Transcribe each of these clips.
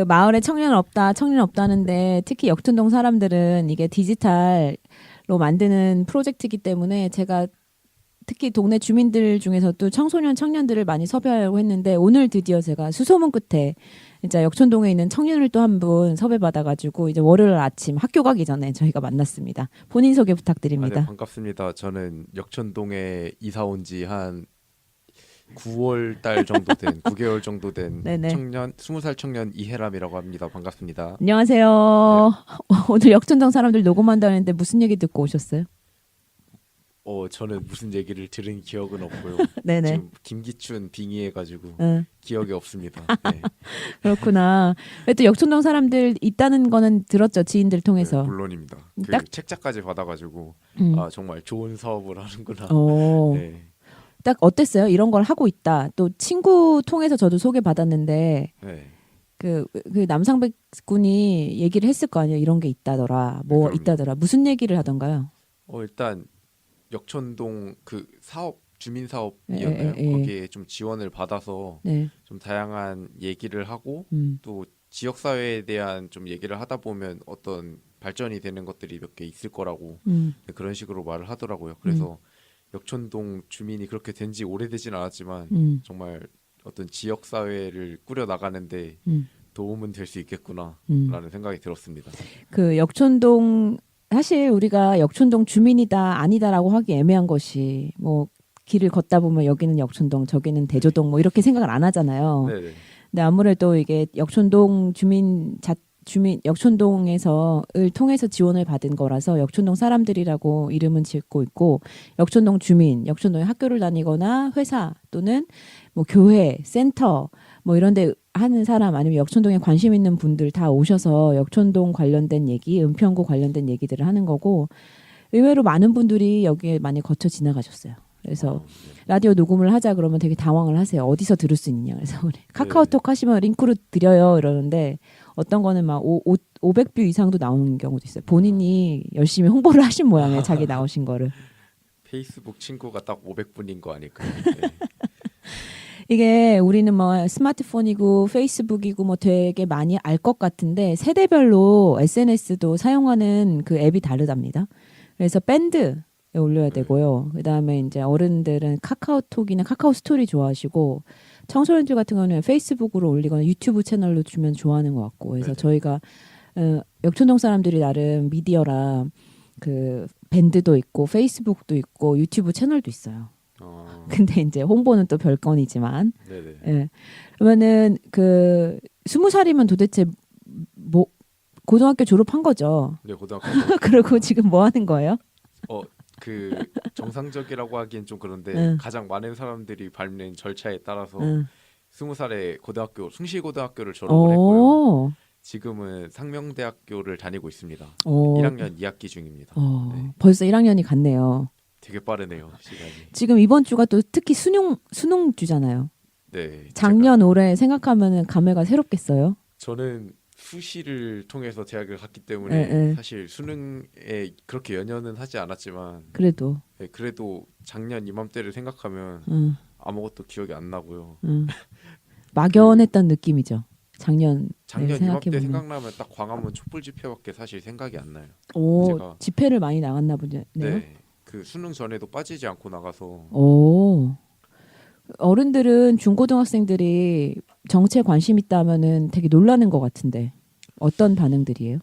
그 마을에 청년 없다는데 특히 역촌동 사람들은 이게 디지털로 만드는 프로젝트이기 때문에 제가 특히 동네 주민들 중에서도 청소년 청년들을 많이 섭외하려고 했는데 오늘 드디어 제가 수소문 끝에 이제 역촌동에 있는 청년을 또 한 분 섭외받아가지고 이제 월요일 아침 학교 가기 전에 저희가 만났습니다. 본인 소개 아, 네, 부탁드립니다. 반갑습니다. 저는 역천동에 이사 온 지 한 9월 달 정도 된, 9개월 정도 된 네네. 청년, 20살 청년 이해람이라고 합니다. 반갑습니다. 네, 안녕하세요. 오늘 역촌동 사람들 녹음한다는데 무슨 얘기 듣고 오셨어요? 저는 무슨 얘기를 들은 기억은 없고요. 네네. 지금 김기춘 빙의해가지고 응, 기억이 없습니다. 네, 그렇구나. 또 역촌동 사람들 있다는 거는 들었죠. 지인들 네, 통해서. 물론입니다. 딱, 그 책자까지 받아가지고 음, 아 정말 좋은 사업을 하는구나. 어, 네, 딱 어땠어요? 이런 걸 하고 있다. 또 친구 통해서 저도 소개받았는데 네, 그 남상백 군이 얘기를 했을 거 아니에요. 이런 게 있다더라. 네, 뭐 그럼요. 있다더라. 무슨 얘기를 하던가요? 일단 역천동 그 사업 주민 예, 예, 사업이었나요? 예. 예. 거기에 좀 지원을 받아서 네. 좀 다양한 얘기를 하고 음, 또 지역 사회에 대한 좀 얘기를 하다 보면 어떤 발전이 되는 것들이 몇 개 있을 거라고 음, 그런 식으로 말을 하더라고요. 음, 그래서 역천동 주민이 그렇게 된 지 오래되진 않았지만 음, 정말 어떤 지역 사회를 꾸려 나가는데 음, 도움은 될 수 음. 있겠구나라는 생각이 들었습니다. 그 역촌동 사실 우리가 역촌동 주민이다 아니다라고 하기 애매한 것이 뭐 길을 걷다 보면 여기는 역촌동 저기는 네, 대조동 뭐 이렇게 생각을 안 하잖아요. 네, 네, 근데 아무래도 이게 역촌동 주민 역촌동에서를 통해서 지원을 받은 거라서 역촌동 사람들이라고 이름은 짓고 있고 역촌동 주민, 역촌동에 학교를 다니거나 회사 또는 뭐 교회, 센터 뭐 이런 데 하는 사람 아니면 역촌동에 관심 있는 분들 다 오셔서 역촌동 관련된 얘기, 은평구 관련된 얘기들을 하는 거고 의외로 많은 분들이 여기에 많이 거쳐 지나가셨어요. 그래서 네, 라디오 녹음을 하자 그러면 되게 당황을 하세요. 어디서 들을 수 있냐. 그래서 우리 네. 카카오톡 하시면 링크로 드려요 이러는데 어떤 거는 막 500뷰 이상도 나오는 경우도 있어요. 아, 본인이 열심히 홍보를 하신 모양이에요. 자기 나오신 거를. 페이스북 친구가 딱 500분인 거 아닐까요? 네. 이게 우리는 뭐 스마트폰이고 페이스북이고 뭐 되게 많이 알 것 같은데 세대별로 SNS도 사용하는 그 앱이 다르답니다. 그래서 밴드에 올려야 네. 되고요. 그다음에 이제 어른들은 카카오톡이나 카카오 스토리 좋아하시고 청소년들 같은 경우는 페이스북으로 올리거나 유튜브 채널로 주면 좋아하는 것 같고. 그래서 네네. 저희가 역촌동 사람들이 나름 미디어라 그 밴드도 있고 페이스북도 있고 유튜브 채널도 있어요. 근데 이제 홍보는 또 별건이지만 네네. 예. 그러면은 그 20살이면 도대체 뭐 고등학교 졸업한 거죠. 네, 고등학교 그리고 졸업했습니다. 지금 뭐 하는 거예요? 어, 그 정상적이라고 하기엔 좀 그런데 응, 가장 많은 사람들이 밟는 절차에 따라서 응. 20살에 고등학교 숭실고등학교를 졸업을 했고요. 오, 지금은 상명대학교를 다니고 있습니다. 오, 1학년 2학기 중입니다. 네, 벌써 1학년이 갔네요. 되게 빠르네요, 시간이. 지금 이번 주가 또 특히 수능 주잖아요. 네, 제가 작년 올해 생각하면은 감회가 새롭겠어요. 저는 수시를 통해서 대학을 갔기 예, 때문에 예. 사실 수능에 그렇게 연연은 하지 않았지만 그래도, 네, 그래도 작년 이맘때를 생각하면 응, 아무것도 기억이 안 나고요. 응. 그 막연했던 느낌이죠. 작년을 작년 생각해 이맘때 보면. 생각나면 딱 광화문 촛불 집회밖에 사실 생각이 안 나요. 오, 제가 집회를 많이 나갔나 보네요. 네, 그 수능 전에도 빠지지 않고 나가서 오, 어른들은 중고등학생들이 정치에 관심 있다 하면은 되게 놀라는 것 같은데 어떤 반응들이에요?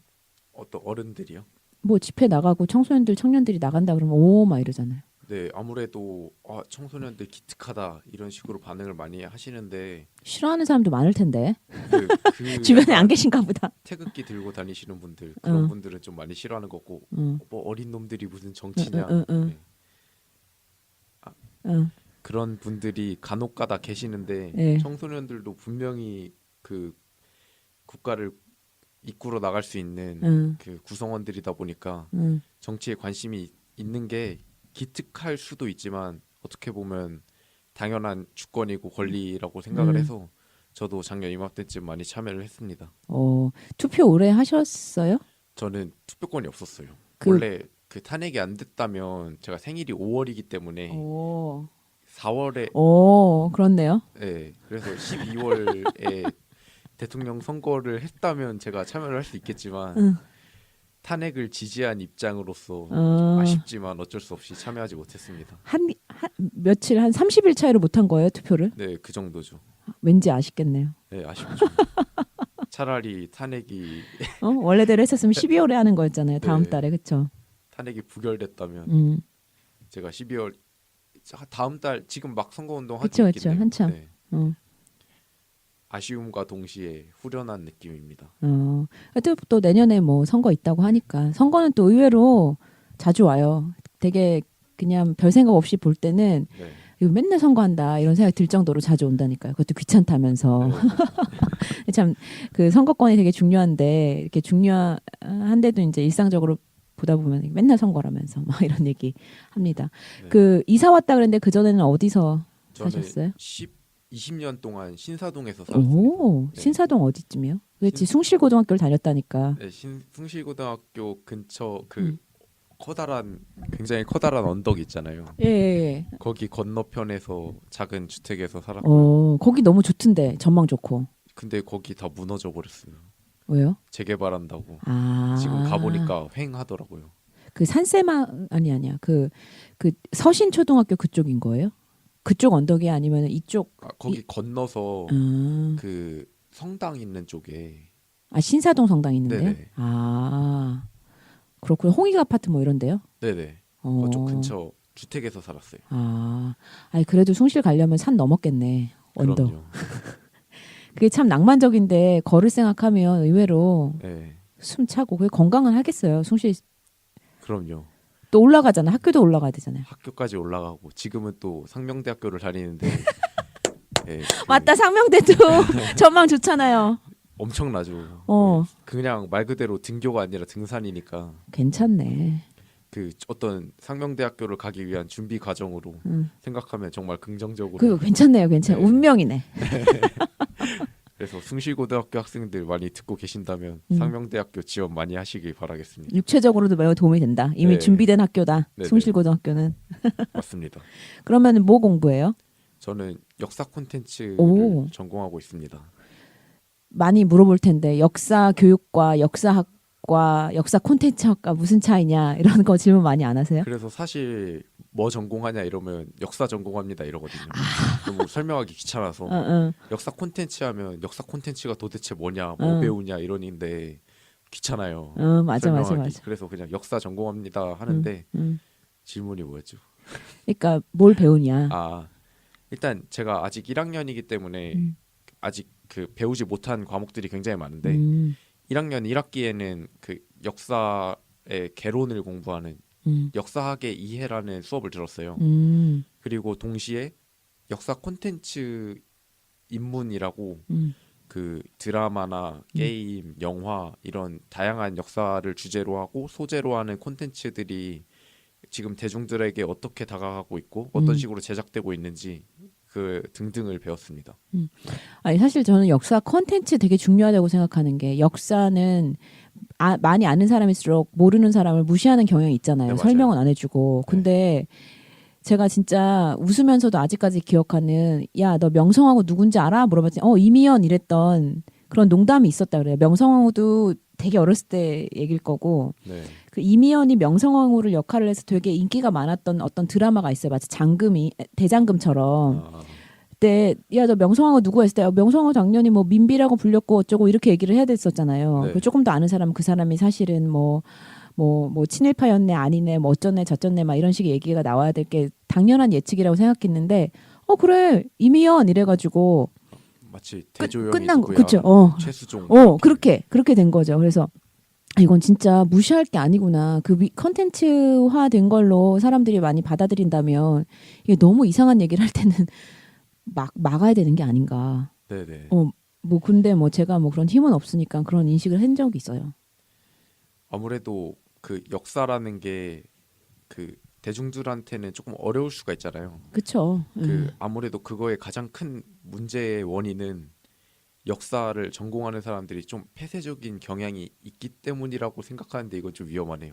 어떤 어른들이요? 뭐 집회 나가고 청소년들, 청년들이 나간다 그러면 오, 막 이러잖아요. 네, 아무래도 청소년들 기특하다 이런 식으로 반응을 많이 하시는데 싫어하는 사람도 많을 텐데 그 주변에 안 약간 계신가 보다. 태극기 들고 다니시는 분들 그런 응, 분들은 좀 많이 싫어하는 거고 응, 뭐 어린 놈들이 무슨 응, 응, 정치냐 응, 응, 네. 아, 응, 그런 분들이 간혹가다 계시는데 예, 청소년들도 분명히 그 국가를 이끌어 나갈 수 있는 응, 그 구성원들이다 보니까 응, 정치에 관심이 있는 게 기특할 수도 있지만 어떻게 보면 당연한 주권이고 권리라고 생각을 응. 해서 저도 작년 이맘때쯤 많이 참여를 했습니다. 투표 오래 하셨어요? 저는 투표권이 없었어요. 그, 원래 그 탄핵이 안 됐다면 제가 생일이 5월이기 때문에 오, 4월에 오, 그렇네요. 네, 그래서 12월에 대통령 선거를 했다면 제가 참여를 할 수 있겠지만 응. 탄핵을 지지한 입장으로서 어, 아쉽지만 어쩔 수 없이 참여하지 못했습니다. 며칠 한 30일 차이로 못한 거예요, 투표를? 네, 그 정도죠. 왠지 아쉽겠네요. 네, 아쉽죠. 차라리 탄핵이 원래대로 했었으면 12월에 하는 거였잖아요. 다음 네. 달에. 그쵸? 탄핵이 부결됐다면 음. 제가 12월 다음 달 지금 막 선거운동 그쵸, 하고 그쵸. 있겠네요. 한참. 네. 어. 아쉬움과 동시에 후련한 느낌입니다. 하여튼 또 내년에 뭐 선거 있다고 하니까 선거는 또 의외로 자주 와요. 되게 그냥 별 생각 없이 볼 때는 네. 이거 맨날 선거한다 이런 생각이 들 정도로 자주 온다니까요. 그것도 귀찮다면서. 네. 참 그 선거권이 되게 중요한데 이렇게 중요한데도 이제 일상적으로 보다 보면 맨날 선거라면서 막 이런 얘기 합니다. 네. 그 이사 왔다 그랬는데 그 전에는 어디서 저는 사셨어요? 20년 동안 신사동에서 살았습니다. 오, 네. 신사동 어디쯤이요? 그렇지 숭실고등학교를 다녔다니까. 네, 숭실고등학교 근처 그 음. 굉장히 커다란 언덕 있잖아요. 예, 예. 거기 건너편에서 작은 주택에서 살았고요. 거기 너무 좋던데 전망 좋고. 근데 거기 다 무너져 버렸어요. 왜요? 재개발한다고. 아, 지금 가보니까 휑하더라고요. 그 산세마 아니야. 그 서신초등학교 그쪽인 거예요? 그쪽 언덕이 아니면 이쪽? 거기 건너서 아, 그 성당 있는 쪽에. 신사동 성당 있는데요? 네네. 아, 그렇군요. 홍익 아파트 뭐 이런데요? 네네. 어, 그쪽 근처 주택에서 살았어요. 아니 그래도 숭실 가려면 산 넘었겠네. 언덕. 그럼요. 그게 참 낭만적인데 걸을 생각하면 의외로 네, 숨 차고 그게 건강은 하겠어요. 숭실 그럼요. 또 올라가잖아. 학교도 올라가야 되잖아요. 학교까지 올라가고 지금은 또 상명대학교를 다니는데 예, 맞다. 상명대도 전망 좋잖아요. 엄청나죠. 어. 그냥 말 그대로 등교가 아니라 등산이니까 괜찮네. 그 어떤 상명대학교를 가기 위한 준비 과정으로 생각하면 정말 긍정적으로. 그거 괜찮네요. 괜찮아요. 네. 운명이네. 그래서 숭실고등학교 학생들 많이 듣고 계신다면 상명대학교 지원 많이 하시길 바라겠습니다. 육체적으로도 매우 도움이 된다. 이미 네. 준비된 학교다. 네네. 숭실고등학교는. 맞습니다. 그러면 뭐 공부해요? 저는 역사 콘텐츠를 오. 전공하고 있습니다. 많이 물어볼 텐데 역사 교육과 역사학과 역사 콘텐츠학과 무슨 차이냐 이런 거 질문 많이 안 하세요? 그래서 사실 뭐 전공하냐 이러면 역사 전공합니다 이러거든요. 너무 설명하기 귀찮아서 응. 역사 콘텐츠 하면 역사 콘텐츠가 도대체 뭐냐, 뭐 배우냐 이러는데 귀찮아요. 맞아. 설명하기. 그래서 그냥 역사 전공합니다 하는데 응. 질문이 뭐였죠? 그러니까 뭘 배우냐? 일단 제가 아직 1학년이기 때문에 아직 그 배우지 못한 과목들이 굉장히 많은데 1학년 1학기에는 그 역사의 개론을 공부하는 역사학의 이해라는 수업을 들었어요. 그리고 동시에 역사 콘텐츠 입문이라고 그 드라마나 게임, 영화 이런 다양한 역사를 주제로 하고 소재로 하는 콘텐츠들이 지금 대중들에게 어떻게 다가가고 있고 어떤 식으로 제작되고 있는지 그 등등을 배웠습니다. 아니 사실 저는 역사 콘텐츠 되게 중요하다고 생각하는 게 역사는 많이 아는 사람일수록 모르는 사람을 무시하는 경향이 있잖아요. 네, 설명은 맞아요. 안 해주고. 근데 제가 진짜 웃으면서도 아직까지 기억하는 야, 너 명성황후 누군지 알아? 물어봤더니 이미연 이랬던 그런 농담이 있었다 그래요. 명성황후도 되게 어렸을 때 얘기일 거고 네. 그 이미연이 명성황후를 역할을 해서 되게 인기가 많았던 어떤 드라마가 있어요. 마치 장금이 대장금처럼. 그때 야 너 명성황후 누구 했을 때 명성황후 당연히 뭐 민비라고 불렸고 어쩌고 이렇게 얘기를 해야 됐었잖아요. 네. 그 조금 더 아는 사람은 그 사람이 사실은 뭐 친일파였네 아니네 뭐 어쩌네 저쩌네 막 이런 식의 얘기가 나와야 될 게 당연한 예측이라고 생각했는데 그래 이미연 이래가지고 마치 대조영이 끝난 거 누구야, 그쵸? 최수종 그렇게 된 거죠. 그래서 이건 진짜 무시할 게 아니구나. 그 컨텐츠화 된 걸로 사람들이 많이 받아들인다면 이게 너무 이상한 얘기를 할 때는 막아야 되는 게 아닌가. 네네. 근데 제가 그런 힘은 없으니까 그런 인식을 한 적이 있어요. 아무래도 그 역사라는 게 그 대중들한테는 조금 어려울 수가 있잖아요. 그쵸. 그 아무래도 그거의 가장 큰 문제의 원인은 역사를 전공하는 사람들이 좀 폐쇄적인 경향이 있기 때문이라고 생각하는데 이건 좀 위험하네요.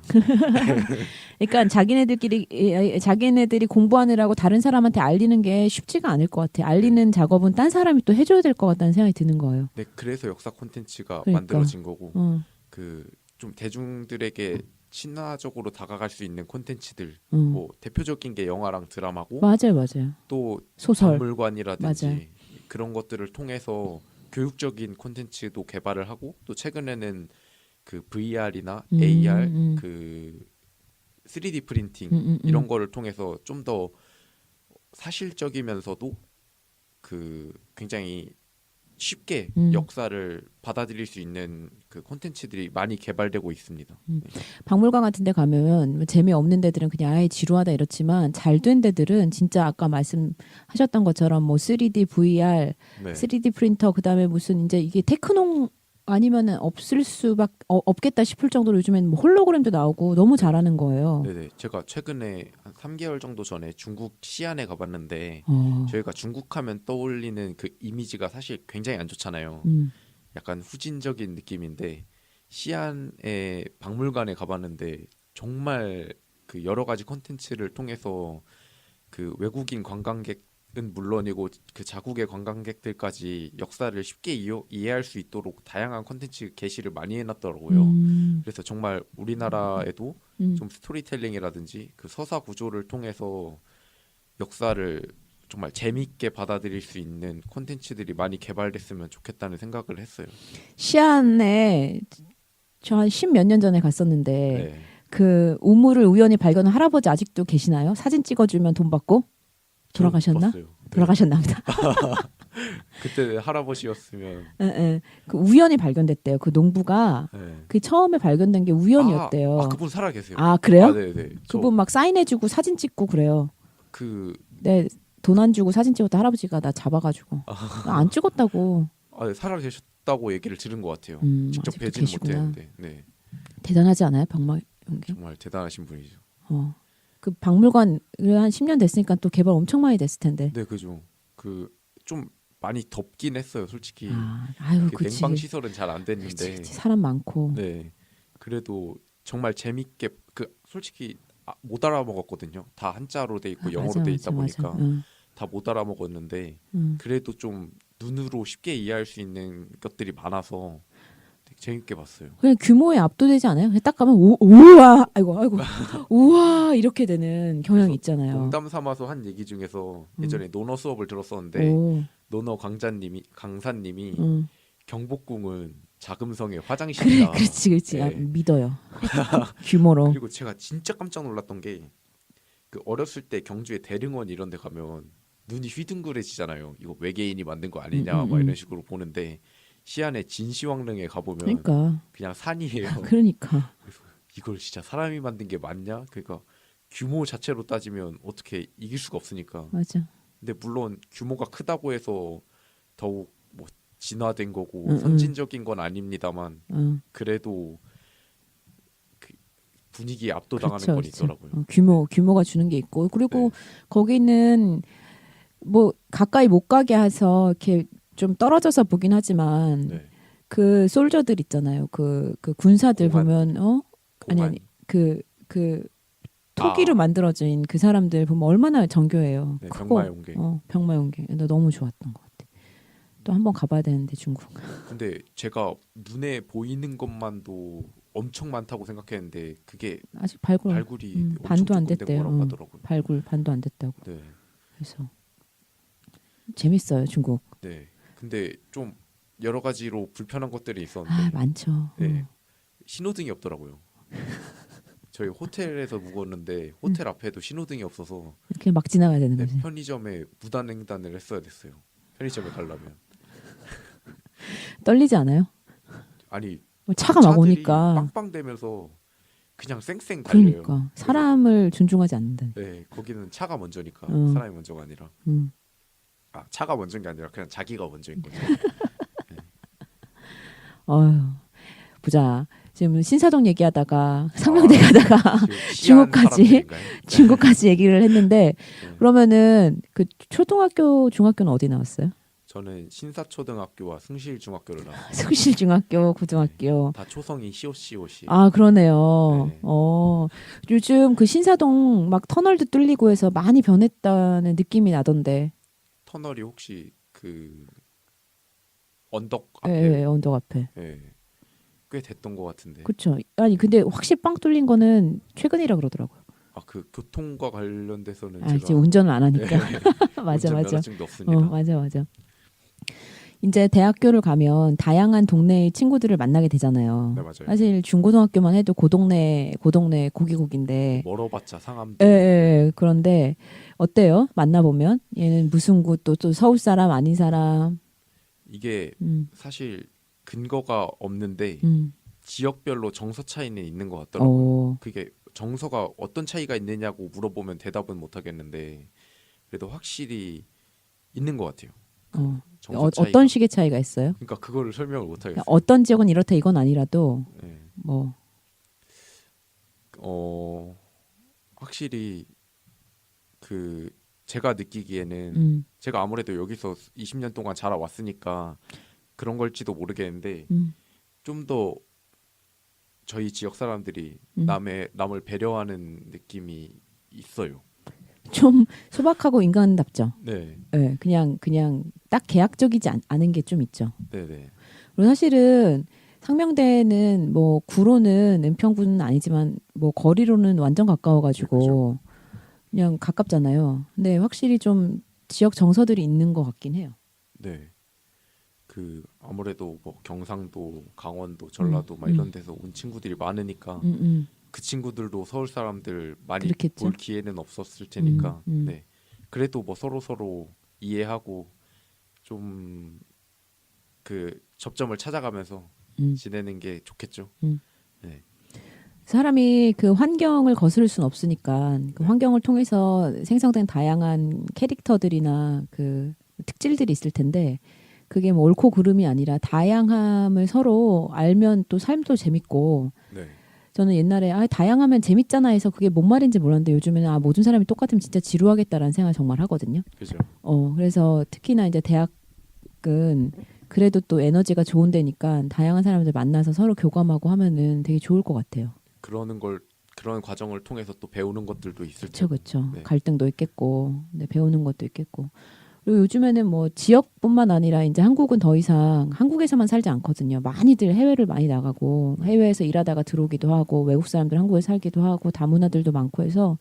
그러니까 자기네들이 공부하느라고 다른 사람한테 알리는 게 쉽지가 않을 것 같아. 알리는 작업은 딴 사람이 또 해줘야 될 것 같다는 생각이 드는 거예요. 네, 그래서 역사 콘텐츠가 그러니까. 만들어진 거고 어, 그 좀 대중들에게 친화적으로 다가갈 수 있는 콘텐츠들 음. 뭐 대표적인 게 영화랑 드라마고 맞아요. 또 소설. 박물관이라든지 맞아요. 그런 것들을 통해서 교육적인 콘텐츠도 개발을 하고 또 최근에는 그 VR이나 AR 그 3D 프린팅 이런 거를 통해서 좀 더 사실적이면서도 그 굉장히 쉽게 역사를 받아들일 수 있는 그 콘텐츠들이 많이 개발되고 있습니다. 박물관 같은 데 가면 뭐 재미없는 데들은 그냥 아예 지루하다 이렇지만 잘 된 데들은 진짜 아까 말씀하셨던 것처럼 뭐 3D VR, 네. 3D 프린터 그다음에 무슨 이제 이게 테크농 아니면은 없겠다 싶을 정도로 요즘에는 뭐 홀로그램도 나오고 너무 잘하는 거예요. 네네. 제가 최근에 한 3개월 정도 전에 중국 시안에 가봤는데 저희가 중국 하면 떠올리는 그 이미지가 사실 굉장히 안 좋잖아요. 약간 후진적인 느낌인데 시안의 박물관에 가봤는데 정말 그 여러 가지 콘텐츠를 통해서 그 외국인 관광객은 물론이고 그 자국의 관광객들까지 역사를 쉽게 이해할 수 있도록 다양한 콘텐츠 게시를 많이 해놨더라고요. 그래서 정말 우리나라에도 좀 스토리텔링이라든지 그 서사 구조를 통해서 역사를 정말 재밌게 받아들일 수 있는 콘텐츠들이 많이 개발됐으면 좋겠다는 생각을 했어요. 시안에 저 한 10몇 년 전에 갔었는데 네. 그 우물을 우연히 발견한 할아버지 아직도 계시나요? 사진 찍어주면 돈 받고? 돌아가셨나? 봤어요. 네. 돌아가셨나 보다. 그때 할아버지였으면 예. 그 우연히 발견됐대요. 그 농부가 네. 그 처음에 발견된 게 우연이었대요. 그분 살아 계세요. 아, 그래요? 네네. 그분 막 사인해주고 사진 찍고 그래요. 그 네, 돈 안 주고 사진 찍었다 할아버지가 나 잡아가지고 안 찍었다고. 살아 계셨다고 얘기를 들은 것 같아요. 직접 아직도 뵈지는 계시구나. 못했는데, 네, 대단하지 않아요, 박물관계? 정말 대단하신 분이죠. 그 박물관 한 10년 됐으니까 또 개발 엄청 많이 됐을 텐데. 네, 그죠. 그 좀 많이 덥긴 했어요, 솔직히. 아유, 그 그치. 냉방 시설은 잘 안 됐는데, 그치. 사람 많고. 네, 그래도 정말 재밌게 그 솔직히 못 알아먹었거든요. 다 한자로 돼 있고 영어로 돼 있다 보니까 다 못 알아먹었는데 그래도 좀 눈으로 쉽게 이해할 수 있는 것들이 많아서 되게 재밌게 봤어요. 그냥 규모에 압도되지 않아요? 그냥 딱 가면 우와, 아이고, 우와 이렇게 되는 경향이 있잖아요. 농담 삼아서 한 얘기 중에서 예전에 논어 수업을 들었었는데 논어 강사님이 경복궁은 자금성의 화장실이다. 그렇지. 네. 믿어요. 규모로. 그리고 제가 진짜 깜짝 놀랐던 게 그 어렸을 때 경주에 대릉원 이런 데 가면 눈이 휘둥그레지잖아요. 이거 외계인이 만든 거 아니냐 막 이런 식으로 보는데 시안의 진시황릉에 가보면 그러니까. 그냥 산이에요. 그러니까. 그래서 이걸 진짜 사람이 만든 게 맞냐? 그러니까 규모 자체로 따지면 어떻게 이길 수가 없으니까. 맞아. 근데 물론 규모가 크다고 해서 더욱 뭐 진화된 거고 선진적인 건 아닙니다만 그래도 그 분위기에 압도당하는 건 있더라고요. 규모가 주는 게 있고 그리고 거기는 뭐 가까이 못 가게 해서 이렇게 좀 떨어져서 보긴 하지만 그 솔저들 있잖아요. 그 군사들 공안. 보면 아니 그 토기로 만들어진 그 사람들 보면 얼마나 정교해요. 네, 크고 병마용계. 병마용계. 나 너무 좋았던 것 같아. 또 한번 가봐야 되는데 중국. 근데 제가 눈에 보이는 것만도 엄청 많다고 생각했는데 그게 아직 발굴이 반도 안 엄청 조금 된 됐대요. 거라고 하더라고요. 발굴 반도 안 됐다고. 네. 그래서 재밌어요 중국. 네. 근데 좀 여러 가지로 불편한 것들이 있었는데 많죠. 네. 신호등이 없더라고요. 저희 호텔에서 묵었는데 호텔 앞에도 신호등이 없어서 이렇게 막 지나가야 되는 거지. 편의점에 무단횡단을 했어야 됐어요. 편의점에 가려면. 떨리지 않아요? 아니 차가 막 차들이 오니까. 빵빵대면서 그냥 쌩쌩 달려요. 그러니까 사람을 존중하지 않는다. 네, 거기는 차가 먼저니까 사람이 먼저가 아니라. 차가 먼저인 게 아니라 그냥 자기가 먼저인 거죠. 네. 어휴, 보자. 지금 신사동 얘기하다가 상명대 가다가 중국까지 얘기를 했는데 그러면은 그 초등학교, 중학교는 어디 나왔어요? 저는 신사초등학교와 승실중학교를 나왔어요. 숭실중학교, 고등학교. 다 초성이 시오시오시. 아, 그러네요. 네. 요즘 그 신사동 막 터널도 뚫리고 해서 많이 변했다는 느낌이 나던데. 터널이 혹시 그 언덕 예, 앞에 예, 언덕 앞에. 꽤 됐던 것 같은데. 그렇죠. 아니 근데 확실히 빵 뚫린 거는 최근이라 그러더라고요. 아, 그 교통과 관련돼서는 아, 이제 제가 운전을 안 하니까. 맞아, 운전 맞아. 면허증도 없습니다. 맞아, 맞아. 이제 대학교를 가면 다양한 동네의 친구들을 만나게 되잖아요. 네, 맞아요. 사실 중고등학교만 해도 고동네 고기국인데. 멀어봤자 상암도. 예, 예. 그런데 어때요? 만나보면 얘는 무슨 구 또 서울 사람 아닌 사람. 이게 음, 사실 근거가 없는데 음. 지역별로 정서 차이는 있는 것 같더라고요. 어, 그게 정서가 어떤 차이가 있느냐고 물어보면 대답은 못 하겠는데 그래도 확실히 있는 것 같아요. 어. 정서 차이가. 어떤 식의 차이가 있어요? 그러니까 그거를 설명을 못 하겠어요. 어떤 지역은 이렇다 이건 아니라도 네. 뭐 확실히 그 제가 느끼기에는 음, 제가 아무래도 여기서 20년 동안 자라왔으니까 그런 걸지도 모르겠는데 음, 좀 더 저희 지역 사람들이 음. 남을 배려하는 느낌이 있어요. 좀 소박하고 인간답죠. 네, 예, 그냥 딱 계약적이지 않은 게 좀 있죠. 네, 네, 그리고 사실은 상명대는 뭐 구로는 은평구는 아니지만 뭐 거리로는 완전 가까워가지고 그냥 가깝잖아요. 근데 확실히 좀 지역 정서들이 있는 것 같긴 해요. 네. 그 아무래도 뭐 경상도, 강원도, 전라도 막 이런 데서 온 친구들이 많으니까 음. 그 친구들도 서울 사람들 많이 그렇겠죠. 볼 기회는 없었을 테니까 음. 네. 그래도 뭐 서로 이해하고 좀 그 접점을 찾아가면서 음. 지내는 게 좋겠죠. 음. 네. 사람이 그 환경을 거스를 수는 없으니까 그 환경을 통해서 생성된 다양한 캐릭터들이나 그 특질들이 있을 텐데 그게 뭐 옳고 그름이 아니라 다양함을 서로 알면 또 삶도 재밌고 네. 저는 옛날에 다양하면 재밌잖아 해서 그게 뭔 말인지 몰랐는데 요즘에는 모든 사람이 똑같으면 진짜 지루하겠다라는 생각을 정말 하거든요. 그죠. 그래서 특히나 이제 대학은 그래도 또 에너지가 좋은 데니까 다양한 사람들 만나서 서로 교감하고 하면은 되게 좋을 것 같아요. 그런 과정을 통해서 또 배우는 것들도 있을 그렇죠, 테고. 그렇죠. 네. 갈등도 있겠고, 네, 배우는 것도 있겠고. 그리고 요즘에는 뭐 지역뿐만 아니라 이제 한국은 더 이상 한국에서만 살지 않거든요. 많이들 해외를 많이 나가고 해외에서 일하다가 들어오기도 하고 외국 사람들 한국에 살기도 하고 다문화들도 많고 해서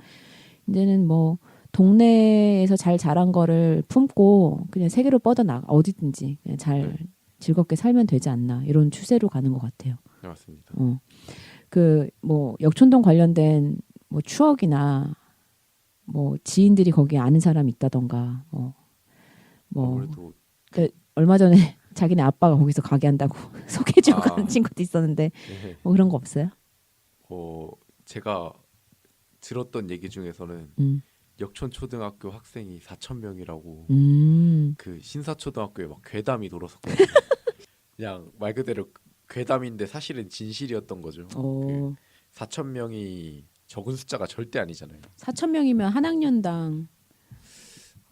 이제는 뭐 동네에서 잘 자란 거를 품고 그냥 세계로 뻗어나가 어디든지 그냥 잘 즐겁게 살면 되지 않나 이런 추세로 가는 것 같아요. 네, 맞습니다. 그 뭐 역촌동 관련된 뭐 추억이나 뭐 지인들이 거기에 아는 사람이 있다던가 뭐 아무래도 얼마 전에 자기네 아빠가 거기서 가게 한다고 소개해주고 가는 친구도 있었는데 네. 뭐 그런 거 없어요? 제가 들었던 얘기 중에서는 음. 역촌 초등학교 학생이 4천 명이라고 그 신사초등학교에 막 괴담이 돌았었거든요. 그냥 말 그대로 괴담인데 사실은 진실이었던 거죠. 그 4천 명이 적은 숫자가 절대 아니잖아요. 4천 명이면 한 학년당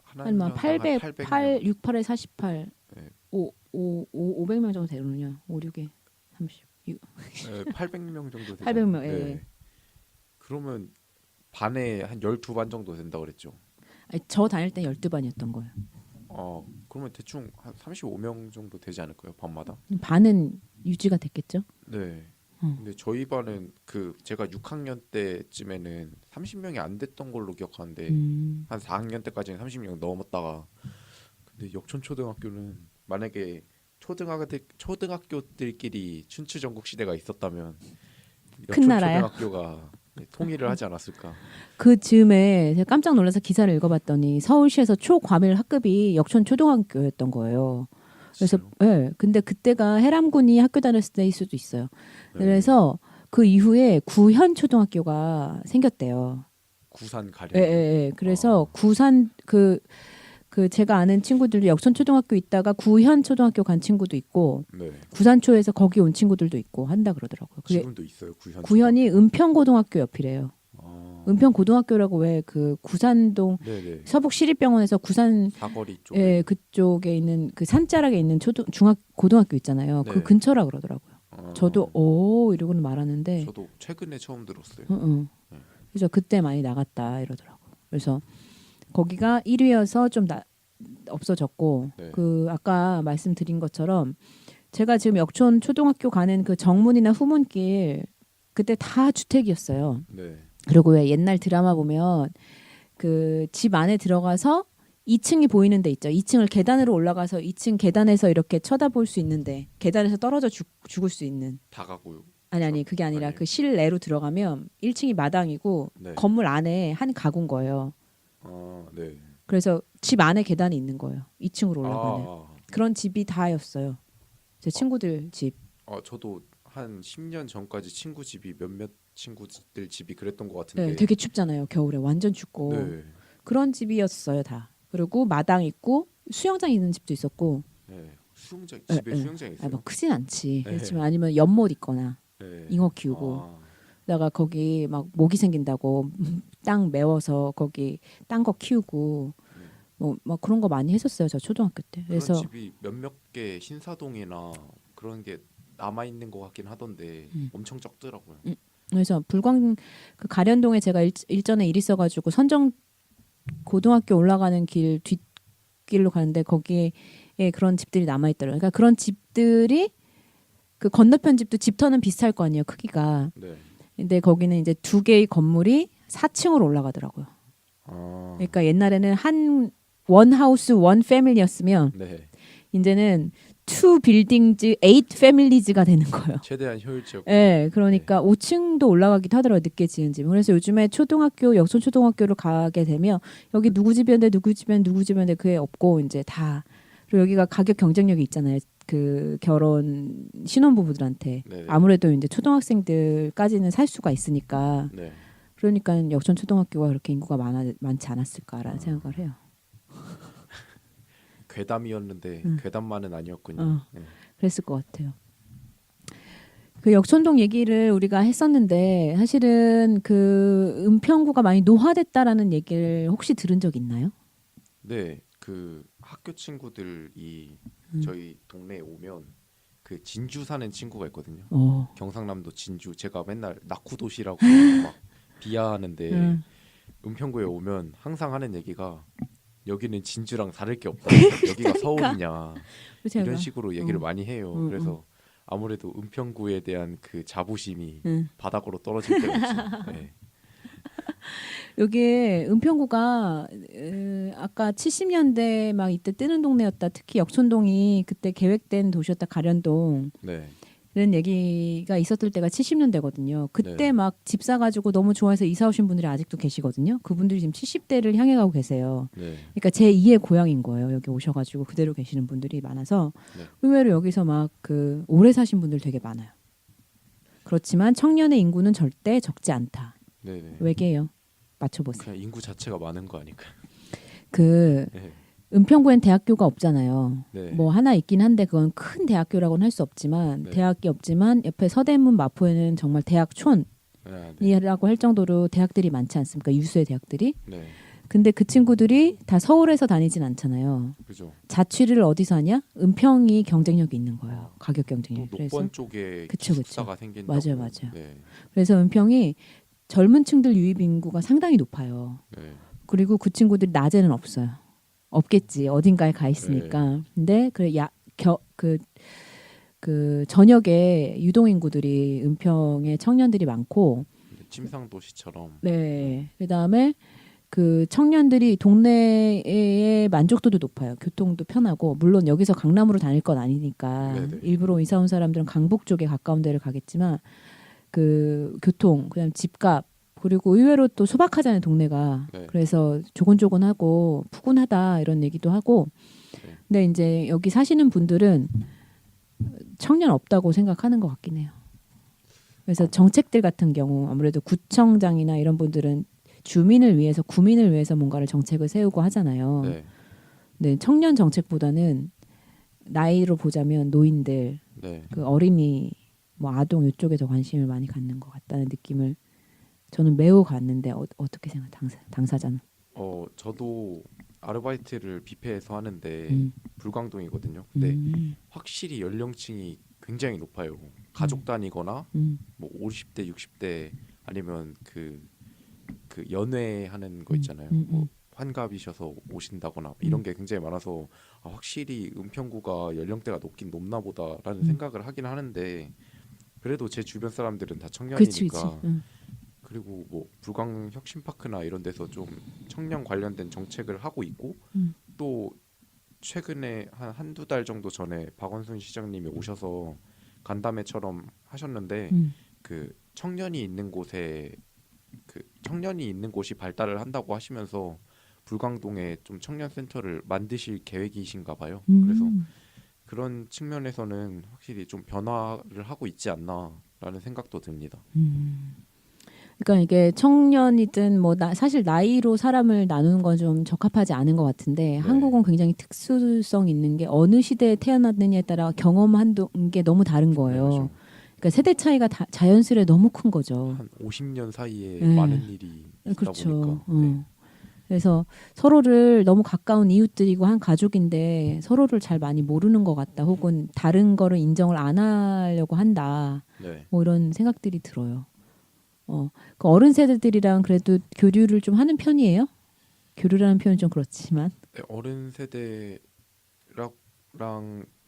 한 800, 800명. 6, 8에 48, 네. 500명 정도 되느냐? 5, 6에 30, 6. 네, 800명 정도 되죠. 800명, 네. 예. 그러면 반에 한 12반 정도 된다고 그랬죠. 아니, 저 다닐 때 12반이었던 거예요. 그러면 대충 한 35명 정도 되지 않을까요? 반마다? 반은 유지가 됐겠죠? 네. 근데 저희 반은 그 제가 6학년 때쯤에는 30명이 안 됐던 걸로 기억하는데 한 4학년 때까지는 30명 넘었다가 근데 역촌 초등학교는 만약에 초등학교들끼리 춘추전국 시대가 있었다면 큰 역촌 나라야. 초등학교가 통일을 하지 않았을까? 그 즈음에 제가 깜짝 놀라서 기사를 읽어봤더니 서울시에서 초과밀 학급이 역촌 초등학교였던 거예요. 그래서 근데 그때가 해람군이 학교 다녔을 때일 수도 있어요. 그래서 그 이후에 구현 초등학교가 생겼대요. 구산 가령. 그래서 구산 그 제가 아는 친구들도 역촌 초등학교 있다가 구현 초등학교 간 친구도 있고 구산초에서 거기 온 친구들도 있고 한다 그러더라고요. 지금도 있어요. 구현이 은평고등학교 옆이래요. 은평 고등학교라고 왜 그 구산동 네네. 서북시립병원에서 구산 사거리 쪽에. 예, 그쪽에 있는 그 산자락에 있는 고등학교 있잖아요. 그 네. 근처라 그러더라고요. 저도 이러고는 말하는데 저도 최근에 처음 들었어요. 네. 그래서 그때 많이 나갔다 이러더라고요. 그래서 거기가 1위여서 좀 없어졌고 네. 그 아까 말씀드린 것처럼 제가 지금 역촌 초등학교 가는 그 정문이나 후문길 그때 다 주택이었어요. 네. 그리고 왜 옛날 드라마 보면 그 집 안에 들어가서 2층이 보이는 데 있죠. 2층을 계단으로 올라가서 2층 계단에서 이렇게 쳐다볼 수 있는데 계단에서 떨어져 죽을 수 있는. 다가고요. 아니 그게 아니라 아니에요? 그 실내로 들어가면 1층이 마당이고 네. 건물 안에 한 가구인 거예요. 네. 그래서 집 안에 계단이 있는 거예요. 2층으로 올라가는. 아. 그런 집이 다였어요. 제 친구들 집. 저도 한 10년 전까지 친구 집이 몇몇 친구들 집이 그랬던 것 같은데. 네, 되게 춥잖아요. 겨울에 완전 춥고. 네. 그런 집이었어요 다. 그리고 마당 있고 수영장 있는 집도 있었고. 네. 수영장 집에 수영장 있어요. 뭐 크진 않지. 네. 그렇지만 아니면 연못 있거나 네. 잉어 키우고. 그다가 거기 막 모기 생긴다고 땅 메워서 거기 딴 거 키우고 뭐 그런 거 많이 했었어요. 저 초등학교 때. 그래서 그런 집이 몇몇 개 신사동이나 그런 게 남아 있는 것 같긴 하던데 엄청 적더라고요. 그래서 그 가련동에 제가 일전에 일 있어가지고 선정 고등학교 올라가는 길 뒷길로 가는데 거기에 그런 집들이 남아 있더라고요. 그러니까 그런 집들이 그 건너편 집도 집터는 비슷할 거 아니에요, 크기가. 네. 근데 거기는 이제 2개의 건물이 4층으로 올라가더라고요. 그러니까 옛날에는 원 하우스 원 패밀리였으면 네. 이제는 2 빌딩즈 8 패밀리즈가 되는 거예요. 최대한 효율적. 네, 그러니까 5층도 올라가기도 하더라고요. 늦게 지은 집. 그래서 요즘에 역촌 초등학교를 가게 되면 여기 누구 집이었는데 누구 집이었는데 그게 없고 이제 다. 그리고 여기가 가격 경쟁력이 있잖아요. 그 결혼 신혼부부들한테. 네네. 아무래도 이제 초등학생들까지는 살 수가 있으니까. 네. 그러니까 역촌 초등학교가 그렇게 인구가 많지 않았을까라는 생각을 해요. 괴담이었는데 괴담만은 아니었군요. 네. 그랬을 것 같아요. 그 역촌동 얘기를 우리가 했었는데 사실은 그 은평구가 많이 노화됐다라는 얘기를 혹시 들은 적 있나요? 네, 그 학교 친구들이 저희 동네에 오면 그 진주 사는 친구가 있거든요. 경상남도 진주. 제가 맨날 낙후도시라고 막 비하하는데 은평구에 오면 항상 하는 얘기가 여기는 진주랑 다를 게 없다. 여기가 서울이냐. 이런 식으로 얘기를 많이 해요. 그래서 아무래도 은평구에 대한 그 자부심이 바닥으로 떨어질 때가 있죠. 네. 여기 은평구가 아까 70년대 막 이때 뜨는 동네였다. 특히 역촌동이 그때 계획된 도시였다. 가련동. 네. 이런 얘기가 있었을 때가 70년대거든요. 그때 네. 막 집 사가지고 너무 좋아해서 이사 오신 분들이 아직도 계시거든요. 그분들이 지금 70대를 향해 가고 계세요. 네. 그러니까 제2의 고향인 거예요. 여기 오셔가지고 그대로 계시는 분들이 많아서 네. 의외로 여기서 막 그 오래 사신 분들 되게 많아요. 그렇지만 청년의 인구는 절대 적지 않다. 네. 왜게요? 맞춰보세요. 그냥 인구 자체가 많은 거 아닐까? 그 네. 은평구엔 대학교가 없잖아요. 네. 뭐 하나 있긴 한데 그건 큰 대학교라고는 할 수 없지만 네. 대학이 없지만 옆에 서대문 마포에는 정말 대학촌이라고 네. 할 정도로 대학들이 많지 않습니까? 유수의 대학들이. 네. 근데 그 친구들이 다 서울에서 다니진 않잖아요. 그죠. 자취를 어디서 하냐? 은평이 경쟁력이 있는 거예요. 가격 또 경쟁력. 녹번 쪽에 그쵸. 기숙사가 생긴다고. 맞아요. 네. 그래서 은평이 젊은 층들 유입 인구가 상당히 높아요. 네. 그리고 그 친구들이 낮에는 없어요. 없겠지. 어딘가에 가 있으니까. 근데 그 저녁에 유동 인구들이 은평에 청년들이 많고. 침상 도시처럼. 네. 그다음에 그 청년들이 동네의 만족도도 높아요. 교통도 편하고 물론 여기서 강남으로 다닐 건 아니니까 네네. 일부러 이사 온 사람들은 강북 쪽에 가까운 데를 가겠지만 그 교통, 그다음 집값 그리고 의외로 또 소박하잖아요 동네가. 네. 그래서 조곤조곤하고 푸근하다 이런 얘기도 하고. 네. 근데 이제 여기 사시는 분들은 청년 없다고 생각하는 것 같긴 해요. 그래서 정책들 같은 경우 아무래도 구청장이나 이런 분들은 주민을 위해서 구민을 위해서 뭔가를 정책을 세우고 하잖아요. 네. 네, 청년 정책보다는 나이로 보자면 노인들, 네. 그 어린이, 뭐 아동 이쪽에 더 관심을 많이 갖는 것 같다는 느낌을 저는 매우 갔는데 어떻게 생각 당사자는? 저도 아르바이트를 뷔페에서 하는데 음. 불광동이거든요. 근데 음. 확실히 연령층이 굉장히 높아요. 가족 단위거나 음. 뭐 50대, 60대 아니면 그 연회하는 거 음. 있잖아요. 음. 뭐 환갑이셔서 오신다거나 이런 게 굉장히 많아서 확실히 은평구가 연령대가 높긴 높나 보다라는 생각을 하긴 하는데 그래도 제 주변 사람들은 다 그치, 그치. 청년이니까 그리고 뭐 불광 혁신파크나 이런 데서 좀 청년 관련된 정책을 하고 있고 음. 또 최근에 한두 달 정도 전에 박원순 시장님이 오셔서 간담회처럼 하셨는데 음. 그 청년이 있는 곳에 그 청년이 있는 곳이 발달을 한다고 하시면서 불광동에 좀 청년 센터를 만드실 계획이신가 봐요. 그래서 음. 그런 측면에서는 확실히 좀 변화를 하고 있지 않나라는 생각도 듭니다. 그러니까 이게 청년이든 뭐 사실 나이로 사람을 나누는 건 좀 적합하지 않은 것 같은데 네. 한국은 굉장히 특수성 있는 게 어느 시대에 태어났느냐에 따라 경험한 게 너무 다른 네, 거예요. 맞아요. 그러니까 세대 차이가 자연스레 너무 큰 거죠. 한 50년 사이에 네. 많은 일이 있다 그렇죠. 보니까 네. 그래서 서로를 너무 가까운 이웃들이고 한 가족인데 서로를 잘 많이 모르는 것 같다. 혹은 다른 거를 인정을 안 하려고 한다. 네. 뭐 이런 생각들이 들어요. 그 어른 세대들이랑 그래도 교류를 좀 하는 편이에요? 교류라는 표현 좀 그렇지만. 네, 어른 세대랑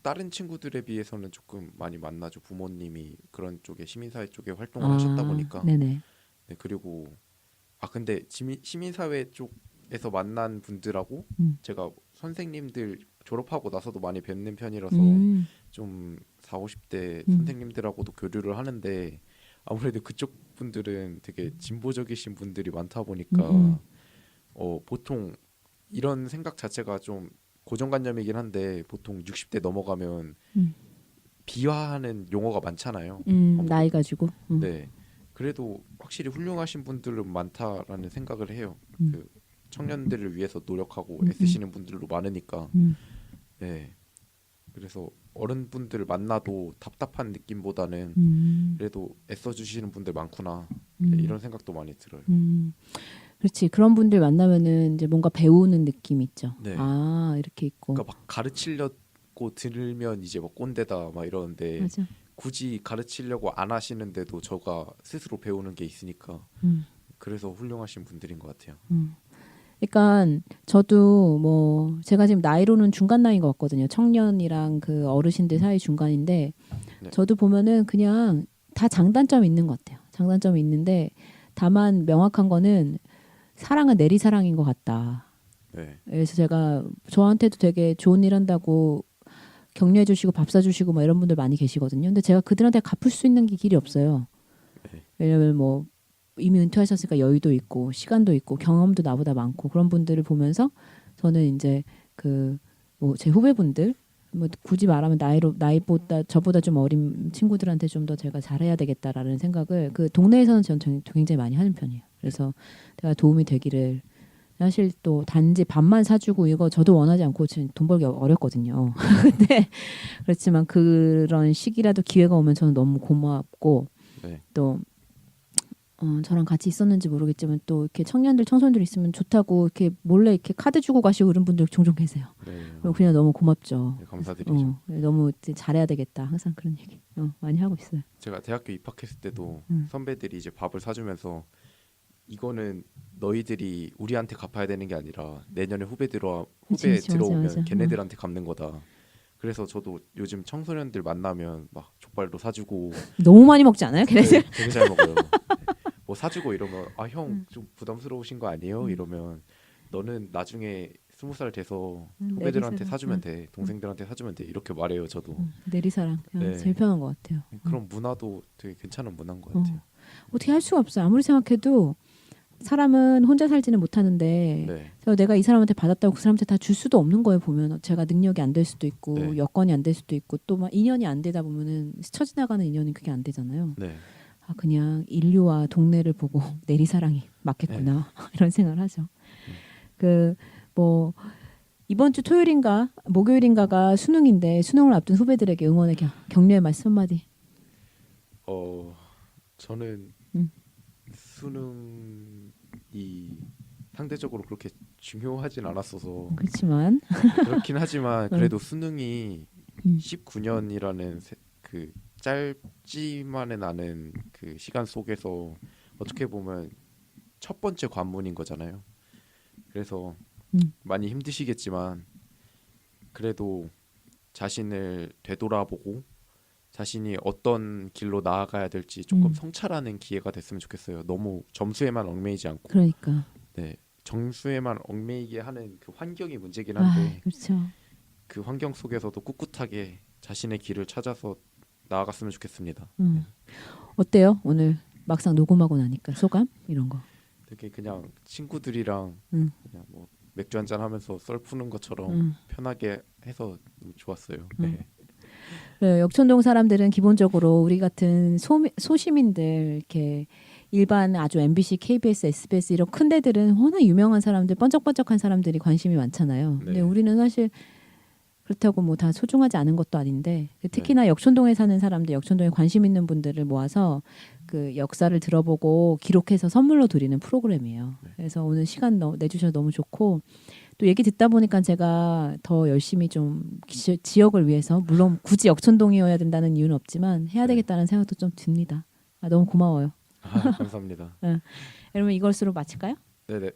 다른 친구들에 비해서는 조금 많이 만나죠. 부모님이 그런 쪽에 시민사회 쪽에 활동을 하셨다 보니까. 네네. 네, 그리고 근데 시민사회 쪽에서 만난 분들하고 제가 선생님들 졸업하고 나서도 많이 뵙는 편이라서 좀 4, 50대 선생님들하고도 교류를 하는데 아무래도 그쪽 분들은 되게 진보적이신 분들이 많다 보니까 보통 이런 생각 자체가 좀 고정관념이긴 한데 보통 60대 넘어가면 비하하는 용어가 많잖아요. 나이 가지고. 네. 그래도 확실히 훌륭하신 분들은 많다라는 생각을 해요. 그 청년들을 위해서 노력하고 애쓰시는 분들도 많으니까. 네. 그래서 어른분들 만나도 답답한 느낌보다는 그래도 애써주시는 분들 많구나 네, 이런 생각도 많이 들어요. 그렇지. 그런 분들 만나면은 이제 뭔가 배우는 느낌 있죠. 네. 아, 이렇게 있고. 그러니까 막 가르치려고 들면 이제 막 꼰대다 막 이러는데 맞아. 굳이 가르치려고 안 하시는데도 저가 스스로 배우는 게 있으니까 그래서 훌륭하신 분들인 것 같아요. 그러니까 저도 뭐 제가 지금 나이로는 중간 나이인 것 같거든요. 청년이랑 그 어르신들 사이 중간인데 네. 저도 보면은 그냥 다 장단점이 있는 것 같아요. 장단점이 있는데 다만 명확한 거는 사랑은 내리사랑인 것 같다. 네. 그래서 제가 저한테도 되게 좋은 일 한다고 격려해 주시고 밥 사주시고 뭐 이런 분들 많이 계시거든요. 근데 제가 그들한테 갚을 수 있는 게 길이 없어요. 네. 왜냐면 뭐 이미 은퇴하셨으니까 여유도 있고 시간도 있고 경험도 나보다 많고 그런 분들을 보면서 저는 이제 그 뭐 제 후배분들 뭐 굳이 말하면 나이보다 저보다 좀 어린 친구들한테 좀 더 제가 잘해야 되겠다라는 생각을 그 동네에서는 저는 굉장히 많이 하는 편이에요. 그래서 내가 도움이 되기를 사실 또 단지 밥만 사주고 이거 저도 원하지 않고 지금 돈 벌기 어렵거든요. 근데 그렇지만 그런 시기라도 기회가 오면 저는 너무 고맙고 네. 또 저랑 같이 있었는지 모르겠지만 또 이렇게 청년들 청소년들 있으면 좋다고 이렇게 몰래 이렇게 카드 주고 가시고 그런 분들 종종 계세요. 네. 그냥 너무 고맙죠. 네, 감사드리죠. 너무 잘해야 되겠다. 항상 그런 얘기 많이 하고 있어요. 제가 대학교 입학했을 때도 선배들이 이제 밥을 사주면서 이거는 너희들이 우리한테 갚아야 되는 게 아니라 내년에 후배 그치, 들어오면 맞아. 걔네들한테 갚는 거다. 그래서 저도 요즘 청소년들 만나면 막 족발도 사주고 너무 많이 먹지 않아요? 걔네들? 네, 되게 잘 먹어요. 뭐 사주고 이러면 형 좀 부담스러우신 거 아니에요? 이러면 너는 나중에 20살 돼서 후배들한테 내리사랑. 사주면 돼. 동생들한테 사주면 돼. 이렇게 말해요. 저도. 내리사랑 네. 제일 편한 것 같아요. 그런 문화도 되게 괜찮은 문화인 것 같아요. 어떻게 할 수가 없어요. 아무리 생각해도 사람은 혼자 살지는 못하는데 네. 그래서 내가 이 사람한테 받았다고 그 사람한테 다 줄 수도 없는 거예요. 보면 제가 능력이 안 될 수도 있고 네. 여건이 안 될 수도 있고 또 막 인연이 안 되다 보면은 스쳐 지나가는 인연이 그게 안 되잖아요. 네. 그냥 인류와 동네를 보고 내리사랑이 맞겠구나 이런 생각을 하죠. 그 뭐 이번 주 토요일인가 목요일인가가 수능인데 수능을 앞둔 후배들에게 응원의 격려의 말씀 한마디. 저는 수능이 상대적으로 그렇게 중요하진 않았어서 그렇지만 그렇긴 하지만 그래도 수능이 음. 19년이라는 그 짧지만은 않은 그 시간 속에서 어떻게 보면 첫 번째 관문인 거잖아요. 그래서 많이 힘드시겠지만 그래도 자신을 되돌아보고 자신이 어떤 길로 나아가야 될지 조금 성찰하는 기회가 됐으면 좋겠어요. 너무 점수에만 얽매이지 않고. 그러니까. 네, 점수에만 얽매이게 하는 그 환경이 문제긴 아, 한데 그렇죠. 그 환경 속에서도 꿋꿋하게 자신의 길을 찾아서 나아갔으면 좋겠습니다. 어때요? 오늘 막상 녹음하고 나니까 소감 이런 거. 되게 그냥 친구들이랑 음. 그냥 뭐 맥주 한잔 하면서 썰 푸는 것처럼 편하게 해서 너무 좋았어요. 네. 네, 역촌동 사람들은 기본적으로 우리 같은 소시민들 이렇게 일반 아주 MBC, KBS, SBS 이런 큰 데들은 워낙 유명한 사람들, 번쩍번쩍한 사람들이 관심이 많잖아요. 근데 네. 우리는 사실 그렇다고 뭐 다 소중하지 않은 것도 아닌데 특히나 역촌동에 사는 사람들, 역촌동에 관심 있는 분들을 모아서 그 역사를 들어보고 기록해서 선물로 드리는 프로그램이에요. 그래서 오늘 시간 내주셔서 너무 좋고 또 얘기 듣다 보니까 제가 더 열심히 좀 지역을 위해서 물론 굳이 역촌동이어야 된다는 이유는 없지만 해야 되겠다는 생각도 좀 듭니다. 아, 너무 고마워요. 감사합니다. 여러분 이것으로 마칠까요? 네네.